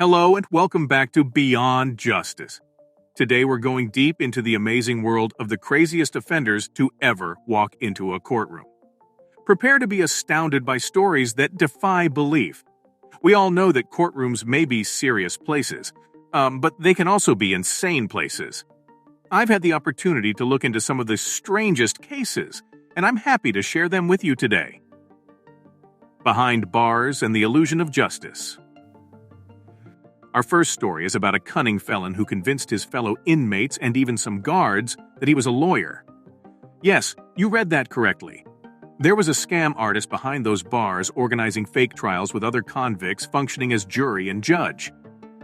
Hello and welcome back to Beyond Justice. Today we're going deep into the amazing world of the craziest offenders to ever walk into a courtroom. Prepare to be astounded by stories that defy belief. We all know that courtrooms may be serious places, but they can also be insane places. I've had the opportunity to look into some of the strangest cases, and I'm happy to share them with you today. Behind Bars and the Illusion of Justice. Our first story is about a cunning felon who convinced his fellow inmates and even some guards that he was a lawyer. Yes, you read that correctly. There was a scam artist behind those bars organizing fake trials with other convicts functioning as jury and judge.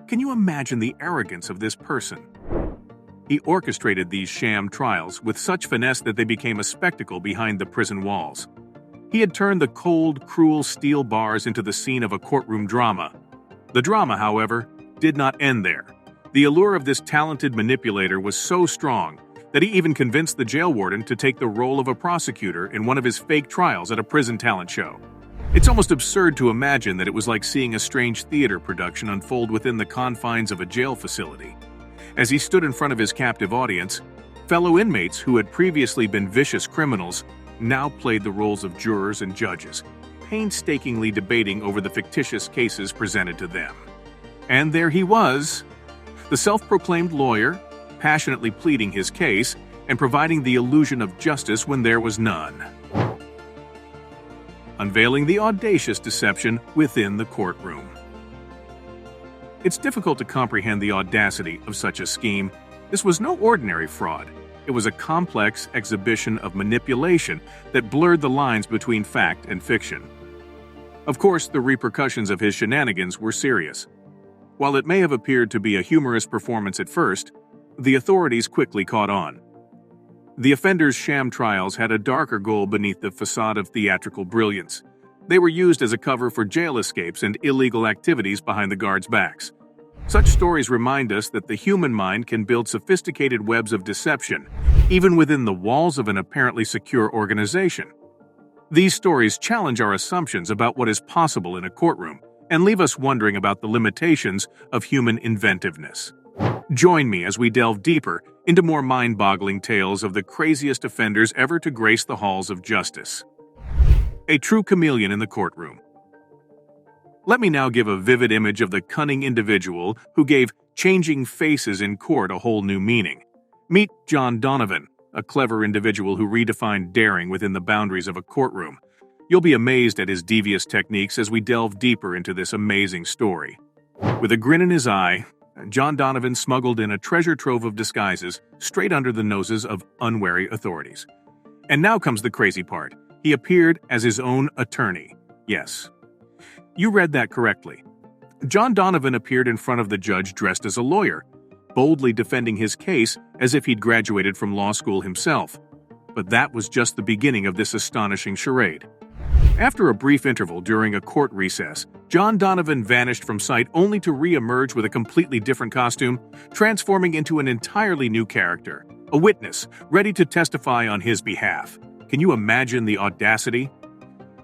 Can you imagine the arrogance of this person? He orchestrated these sham trials with such finesse that they became a spectacle behind the prison walls. He had turned the cold, cruel steel bars into the scene of a courtroom drama. The drama, however, did not end there. The allure of this talented manipulator was so strong that he even convinced the jail warden to take the role of a prosecutor in one of his fake trials at a prison talent show. It's almost absurd to imagine that it was like seeing a strange theater production unfold within the confines of a jail facility. As he stood in front of his captive audience, fellow inmates who had previously been vicious criminals now played the roles of jurors and judges, painstakingly debating over the fictitious cases presented to them. And there he was, the self-proclaimed lawyer, passionately pleading his case and providing the illusion of justice when there was none. Unveiling the audacious deception within the courtroom. It's difficult to comprehend the audacity of such a scheme. This was no ordinary fraud. It was a complex exhibition of manipulation that blurred the lines between fact and fiction. Of course, the repercussions of his shenanigans were serious. While it may have appeared to be a humorous performance at first, the authorities quickly caught on. The offender's sham trials had a darker goal beneath the facade of theatrical brilliance. They were used as a cover for jail escapes and illegal activities behind the guards' backs. Such stories remind us that the human mind can build sophisticated webs of deception, even within the walls of an apparently secure organization. These stories challenge our assumptions about what is possible in a courtroom and leave us wondering about the limitations of human inventiveness. Join me as we delve deeper into more mind-boggling tales of the craziest offenders ever to grace the halls of justice. A true chameleon in the courtroom. Let me now give a vivid image of the cunning individual who gave changing faces in court a whole new meaning. Meet John Donovan, a clever individual who redefined daring within the boundaries of a courtroom. You'll be amazed at his devious techniques as we delve deeper into this amazing story. With a grin in his eye, John Donovan smuggled in a treasure trove of disguises straight under the noses of unwary authorities. And now comes the crazy part. He appeared as his own attorney. Yes, you read that correctly. John Donovan appeared in front of the judge dressed as a lawyer, boldly defending his case as if he'd graduated from law school himself. But that was just the beginning of this astonishing charade. After a brief interval during a court recess, John Donovan vanished from sight only to re-emerge with a completely different costume, transforming into an entirely new character, a witness ready to testify on his behalf. Can you imagine the audacity?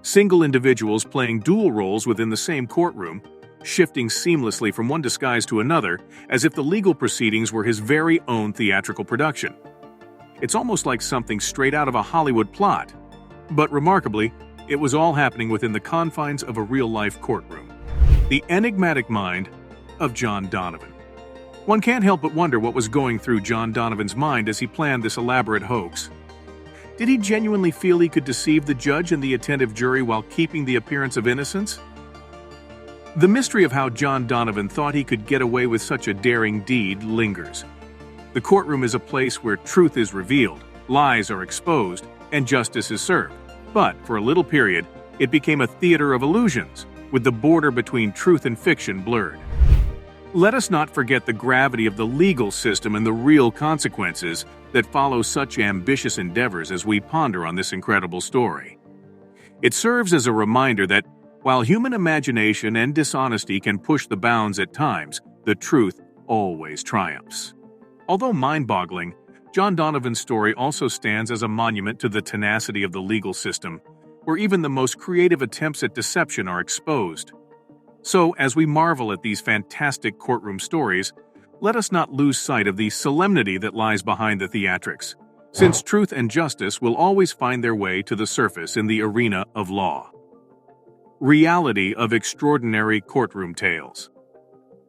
Single individuals playing dual roles within the same courtroom, shifting seamlessly from one disguise to another as if the legal proceedings were his very own theatrical production. It's almost like something straight out of a Hollywood plot. But remarkably, it was all happening within the confines of a real-life courtroom. The enigmatic mind of John Donovan. One can't help but wonder what was going through John Donovan's mind as he planned this elaborate hoax. Did he genuinely feel he could deceive the judge and the attentive jury while keeping the appearance of innocence? The mystery of how John Donovan thought he could get away with such a daring deed lingers. The courtroom is a place where truth is revealed, lies are exposed, and justice is served. But, for a little period, it became a theater of illusions, with the border between truth and fiction blurred. Let us not forget the gravity of the legal system and the real consequences that follow such ambitious endeavors as we ponder on this incredible story. It serves as a reminder that, while human imagination and dishonesty can push the bounds at times, the truth always triumphs. Although mind-boggling, John Donovan's story also stands as a monument to the tenacity of the legal system, where even the most creative attempts at deception are exposed. So, as we marvel at these fantastic courtroom stories, let us not lose sight of the solemnity that lies behind the theatrics, since truth and justice will always find their way to the surface in the arena of law. Reality of extraordinary courtroom tales.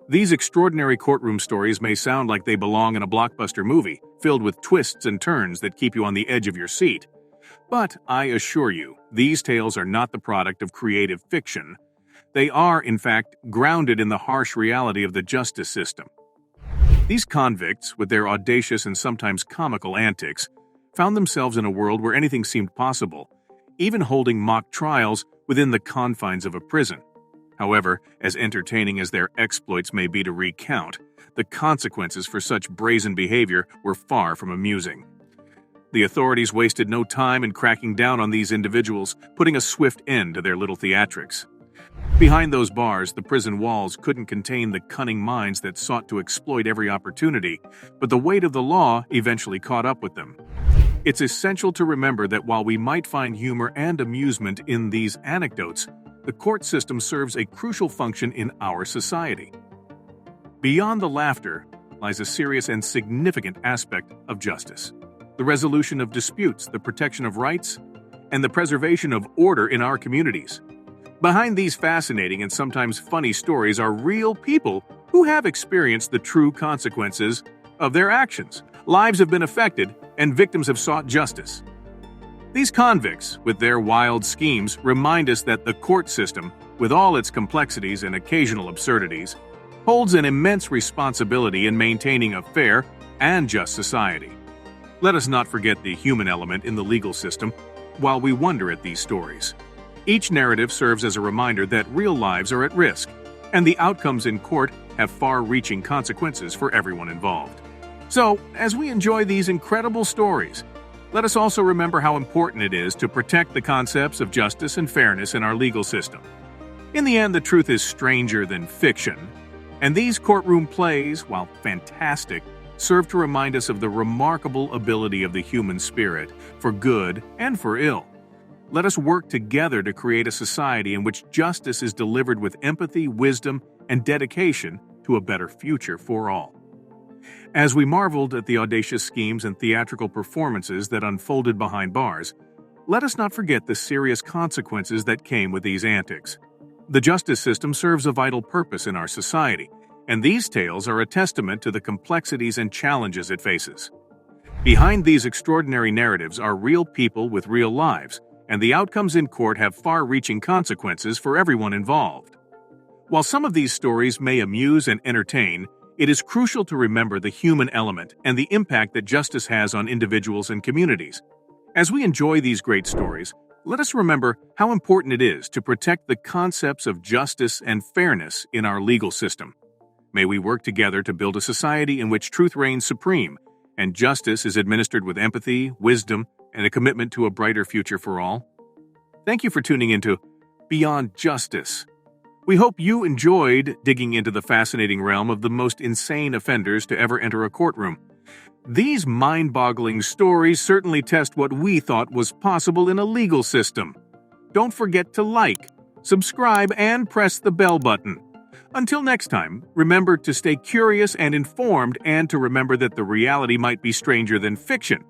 These extraordinary courtroom stories may sound like they belong in a blockbuster movie, filled with twists and turns that keep you on the edge of your seat. But I assure you, these tales are not the product of creative fiction. They are, in fact, grounded in the harsh reality of the justice system. These convicts, with their audacious and sometimes comical antics, found themselves in a world where anything seemed possible, even holding mock trials within the confines of a prison. However, as entertaining as their exploits may be to recount, the consequences for such brazen behavior were far from amusing. The authorities wasted no time in cracking down on these individuals, putting a swift end to their little theatrics. Behind those bars, the prison walls couldn't contain the cunning minds that sought to exploit every opportunity, but the weight of the law eventually caught up with them. It's essential to remember that while we might find humor and amusement in these anecdotes, the court system serves a crucial function in our society. Beyond the laughter lies a serious and significant aspect of justice: the resolution of disputes, the protection of rights, and the preservation of order in our communities. Behind these fascinating and sometimes funny stories are real people who have experienced the true consequences of their actions. Lives have been affected, and victims have sought justice. These convicts, with their wild schemes, remind us that the court system, with all its complexities and occasional absurdities, holds an immense responsibility in maintaining a fair and just society. Let us not forget the human element in the legal system while we wonder at these stories. Each narrative serves as a reminder that real lives are at risk, and the outcomes in court have far-reaching consequences for everyone involved. So, as we enjoy these incredible stories, let us also remember how important it is to protect the concepts of justice and fairness in our legal system. In the end, the truth is stranger than fiction, and these courtroom plays, while fantastic, serve to remind us of the remarkable ability of the human spirit, for good and for ill. Let us work together to create a society in which justice is delivered with empathy, wisdom, and dedication to a better future for all. As we marveled at the audacious schemes and theatrical performances that unfolded behind bars, let us not forget the serious consequences that came with these antics. The justice system serves a vital purpose in our society, and these tales are a testament to the complexities and challenges it faces. Behind these extraordinary narratives are real people with real lives, and the outcomes in court have far-reaching consequences for everyone involved. While some of these stories may amuse and entertain, it is crucial to remember the human element and the impact that justice has on individuals and communities. As we enjoy these great stories, let us remember how important it is to protect the concepts of justice and fairness in our legal system. May we work together to build a society in which truth reigns supreme, and justice is administered with empathy, wisdom, and a commitment to a brighter future for all. Thank you for tuning into Beyond Justice. We hope you enjoyed digging into the fascinating realm of the most insane offenders to ever enter a courtroom. These mind-boggling stories certainly test what we thought was possible in a legal system. Don't forget to like, subscribe, and press the bell button. Until next time, remember to stay curious and informed, and to remember that the reality might be stranger than fiction.